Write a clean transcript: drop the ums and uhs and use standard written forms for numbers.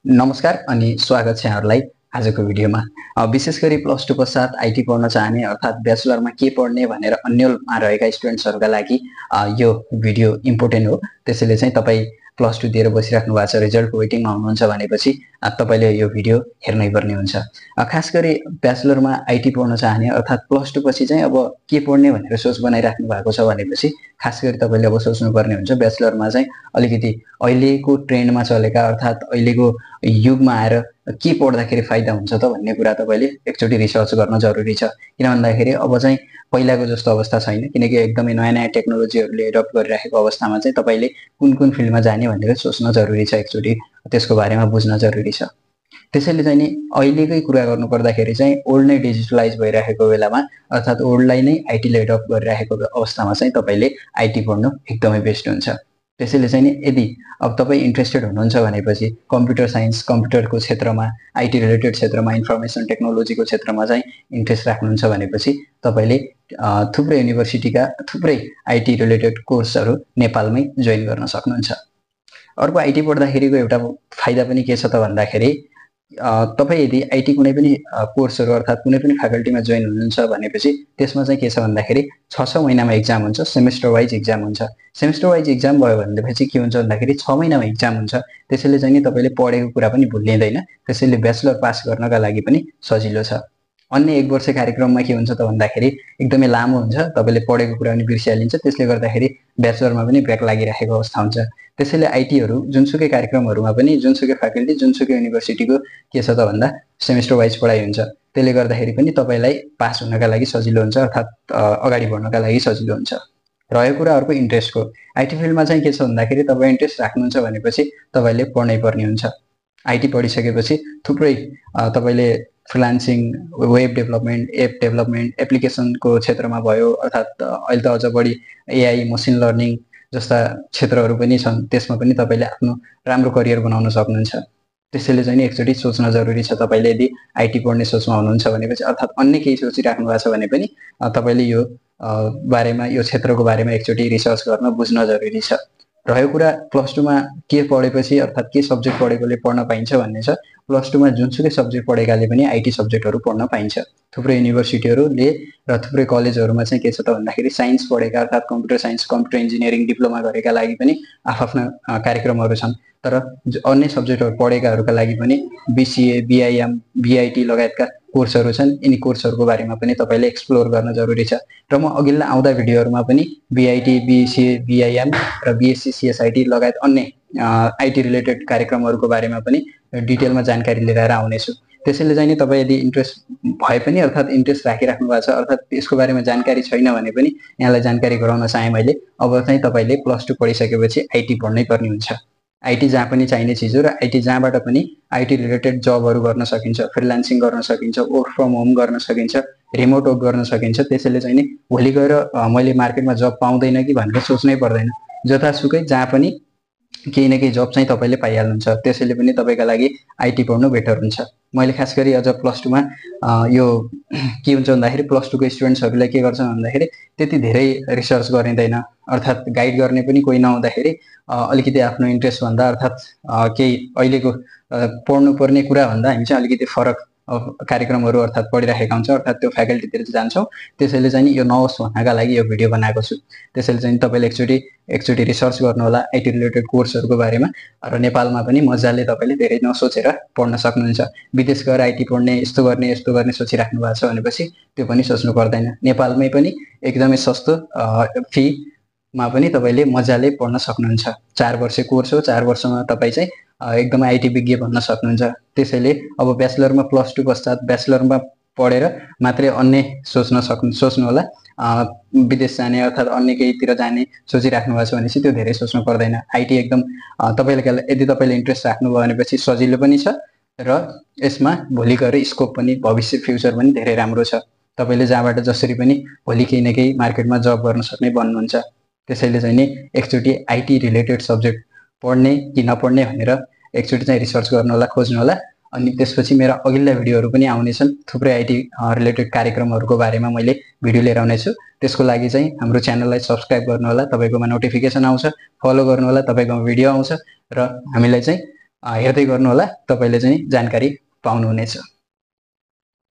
नमस्कार अनि स्वागत छ यहाँहरुलाई आजको भिडियोमा। विशेष गरी प्लस 2 पश्चात आईटी पढ्न चाहने अर्थात ब्याचलरमा के पढ्ने भनेर अन्यलमा रहेका स्टुडेन्ट्सहरुका लागि यो भिडियो इम्पोर्टेन्ट हो। त्यसैले चाहिँ तपाई प्लस 2 दिएर बसिराख्नु भएको छ, रिजल्ट वेटिङमा हुनुहुन्छ भनेपछि तपाईले यो भिडियो हेर्नै पर्ने हुन्छ। खास गरी ब्याचलरमा आईटी पढ्न चाहने अर्थात प्लस 2 पछि चाहिँ अब के पढ्ने भनेर सोच बनाइराख्नु भएको छ भनेपछि खास गरी तपाईले अब सोच्नु पर्ने हुन्छ ब्याचलरमा चाहिँ अलिकति अहिलेको ट्रेन्डमा चलेका अर्थात अहिलेको युगमा आएर के पढ्दाखेरि फाइदा हुन्छ त भन्ने कुरा तपाईले एकचोटी रिसर्च गर्न जरुरी छ। किन भन्दाखेरि अब चाहिँ पहिलाको जस्तो अवस्था छैन, किनकि एकदमै नयाँ टेक्नोलोजीहरुले एडप्ट गरिरहेको अवस्थामा चाहिँ तपाईले कुन फिल्डमा जाने भनेर सोच्न जरुरी छ, एकचोटी त्यसको बारेमा बुझ्न जरुरी छ। त्यसैले चाहिँ नि अहिलेकै कुरा गर्नु पर्दाखेरि चाहिँ ओल्ड नै डिजिटलाइज भइरहेको बेलामा अर्थात ओल्डलाई नै आईटीले एडप्ट गरिरहेको अवस्थामा चाहिँ तपाईले आईटी पढ्नु एकदमै बेस्ट हुन्छ। त्यसैले चाहिँ नि यदि अब तपाई इन्ट्रेस्टेड हुनुहुन्छ भनेपछि कम्प्युटर साइन्स, कम्प्युटरको क्षेत्रमा, आईटी रिलेटेड क्षेत्रमा, इन्फर्मेसन टेक्नोलोजीको क्षेत्रमा चाहिँ इन्ट्रेस्ट राख्नुहुन्छ भनेपछि तपाईले थुप्रै युनिभर्सिटीका थुप्रै आईटी रिलेटेड कोर्सहरु नेपालमै जोइन गर्न सक्नुहुन्छ। अर्को आईटी पढ्दाखेरिको एउटा फाइदा पनि के छ त भन्दाखेरि तपाई यदि आईटी कुनै पनि कोर्सहरु अर्थात कुनै पनि फ्याकल्टीमा जोइन हुनुहुन्छ भनेपछि त्यसमा चाहिँ के छ भन्दाखेरि 6 महिनामा एक्जाम हुन्छ, सेमेस्टर वाइज एक्जाम हुन्छ। सेमेस्टर वाइज एक्जाम भयो भनेपछि के हुन्छ भन्दाखेरि 6 महिनामा एक्जाम हुन्छ। त्यसैले चाहिँ नि तपाईले पढेको कुरा पनि भुलिँदैन। त्यसैले ब्याचलर पास गर्नका लागि पनि सजिलो छ। अन्य 1 वर्ष कार्यक्रममा के हुन्छ त भन्दाखेरि एकदमै लामो हुन्छ, तपाईले पढेको कुरा पनि बिर्सिहालिन्छ। त्यसले गर्दाखेरि ब्याचलरमा पनि ब्याक लागिरहेको अवस्था हुन्छ। त्यसैले आईटीहरु जुनसुकै कार्यक्रमहरुमा पनि जुनसुकै फ्याकल्टी, जुनसुकै युनिभर्सिटीको के छ त भन्दा सेमेस्टर वाइज पढाइ हुन्छ। त्यसले गर्दाखेरि पनि तपाईलाई पास हुनका लागि सजिलो हुन्छ अर्थात अगाडि बढ्नका लागि सजिलो हुन्छ। रह्यो कुरा अर्को इन्ट्रेस्टको। आईटी फिल्डमा चाहिँ के छ भन्दाखेरि तपाई इन्ट्रेस्ट राख्नुहुन्छ भनेपछि तपाईले पढ्नै पर्ने हुन्छ। आईटी पढिसकेपछि थुप्रै तपाईले freelancing, web development, app development, एप्लिकेसनको क्षेत्रमा भयो अर्थात अहिले त अझ बढी एआई, मसिन लर्निङ जस्ता क्षेत्रहरु पनि छन्। त्यसमा पनि तपाईले आफ्नो राम्रो करियर बनाउन सक्नुहुन्छ। त्यसैले चाहिँ नि एकचोटी सोच्न जरुरी छ तपाईले यदि आईटी पढ्ने सोचमा हुनुहुन्छ भनेपछि अर्थात अन्य केही सोचिराख्नु भएको छ भने पनि तपाईले यो बारेमा, यो क्षेत्रको बारेमा एकचोटी रिसर्च गर्न बुझ्न जरुरी छ। रह्यो कुरा प्लस 2 मा के पढेपछि अर्थात के सब्जेक्ट पढेकोले पढ्न पाइन्छ भन्ने छ। प्लस 2 मा जुनसुकै सब्जेक्ट पढेकाले पनि आईटी सब्जेक्टहरु पढ्न पाइन्छ। थुप्रै युनिभर्सिटीहरुले र थुप्रै कलेजहरुमा चाहिँ के छ त भन्दाखेरि साइन्स पढेका अर्थात computer science, computer engineering diploma गरेका लागि पनि आफ्ना कार्यक्रमहरु छन्। तर अन्य सब्जेक्टहरु पढेकाहरुका लागि पनि बीसीए, बीआईएम, बीआईटी लगायतका कोर्सहरु छन्। यिनी कोर्सहरुको बारेमा पनि तपाईले एक्सप्लोर गर्न जरुरी छ। र म अघिल्ला आउँदा भिडियोहरुमा पनि बीआईटी, बीसीए, बीआईएम र बीएससी, सीएसआईटी लगायत अन्य आईटी रिलेटेड कार्यक्रमहरुको बारेमा पनि डिटेलमा जानकारी लिएर आउने छु। त्यसैले चाहिँ नि तपाई यदि इन्ट्रेस्ट भए पनि अर्थात इन्ट्रेस्ट राखिराख्नु भएको छ अर्थात यसको बारेमा जानकारी छैन भने पनि यहाँलाई जानकारी गराउन चाहे मैले। अब चाहिँ तपाईले प्लस 2 पढिसकेपछि आईटी पढ्नै पर्ने हुन्छ। आईटी जहाँ पनि चाहिने चीज हो र आईटी जहाँबाट पनि आईटी रिलेटेड जबहरु गर्न सकिन्छ, फ्रिलान्सिङ गर्न सकिन्छ, वर्क फ्रम होम गर्न सकिन्छ, रिमोट वर्क गर्न सकिन्छ। त्यसैले चाहिँ नि भोलि गएर मैले मार्केटमा जब पाउँदैन कि भनेर सोच्नै पर्दैन। जतासुकै जहाँ पनि केही न केही जब चाहिँ तपाईले पाइहाल्नुहुन्छ। त्यसैले पनि तपाईका लागि आईटी पढ्नु बेटर हुन्छ। मैले खास गरी अझ प्लस 2 मा यो के हुन्छ भन्दाखेरि प्लस 2 को स्टुडेन्ट्सहरुलाई के गर्छन् भन्दाखेरि त्यति धेरै रिसर्च गरिँदैन अर्थात गाइड गर्ने पनि कोही नहुँदाखेरि अलिकति आफ्नो इन्ट्रेस्ट भन्दा अर्थात केही अहिलेको पढ्नु पर्ने कुरा भन्दा हामी चाहिँ अलिकति फरक कार्यक्रमहरु अर्थात पढिरहेका हुन्छ अर्थात त्यो फ्याकल्टीतिर जान्छौं। त्यसैले चाहिँ यो नहोस् भन्नका लागि यो भिडियो बनाएको छु। त्यसैले चाहिँ तपाईले एकचोटी रिसर्च गर्नु होला आईटी रिलेटेड कोर्सहरुको बारेमा र नेपालमा पनि मजाले तपाईले धेरै नसोचेर पढ्न सक्नुहुन्छ। विदेश गएर आईटी पढ्ने, यस्तो गर्ने सोचिराख्नु भएको छ भनेपछि त्यो पनि सोच्नु पर्दैन। नेपालमै पनि एकदमै सस्तो फी मा पनि तपाईले मजाले पढ्न सक्नुहुन्छ। 4 वर्ष कोर्स हो। 4 वर्षमा तपाई चाहिँ एकदमै आईटी विज्ञ बन्न सक्नुहुन्छ। त्यसैले अब ब्याचलरमा प्लस 2 पश्चात ब्याचलरमा पढेर मात्रै अन्य सोच्नु होला। विदेश जाने अर्थात अन्य केहीतिर जाने सोचिराख्नु भएको छ भनेपछि त्यो धेरै सोच्नु पर्दैन। आईटी एकदम तपाईले यदि तपाईले इन्ट्रेस्ट राख्नुभयो भनेपछि सजिलो पनि छ र यसमा भोलि गएर स्कोप पनि, भविष्य फ्युचर पनि धेरै राम्रो छ। तपाईले जहाँबाट जसरी पनि भोलि केही न केही मार्केटमा जब गर्न सक्ने बन्नुहुन्छ। त्यसैले चाहिँ नि एकचोटी आईटी रिलेटेड सब्जेक्ट पढ्ने कि नपढ्ने भनेर एकचोटी चाहिँ रिसर्च गर्नु होला, खोज्नु होला। अनि त्यसपछि मेरा अघिल्ला भिडियोहरु पनि आउने छन्। थुप्रै आईटी रिलेटेड कार्यक्रमहरुको बारेमा मैले भिडियो लिएर आउने छु। त्यसको लागि चाहिँ हाम्रो च्यानललाई सब्स्क्राइब गर्नु होला, तपाईकोमा नोटिफिकेसन आउँछ, फलो गर्नु होला, तपाईकोमा भिडियो आउँछ र हामीलाई चाहिँ हेर्दै गर्नुहोला, तपाईले चाहिँ जानकारी पाउनुहुनेछ।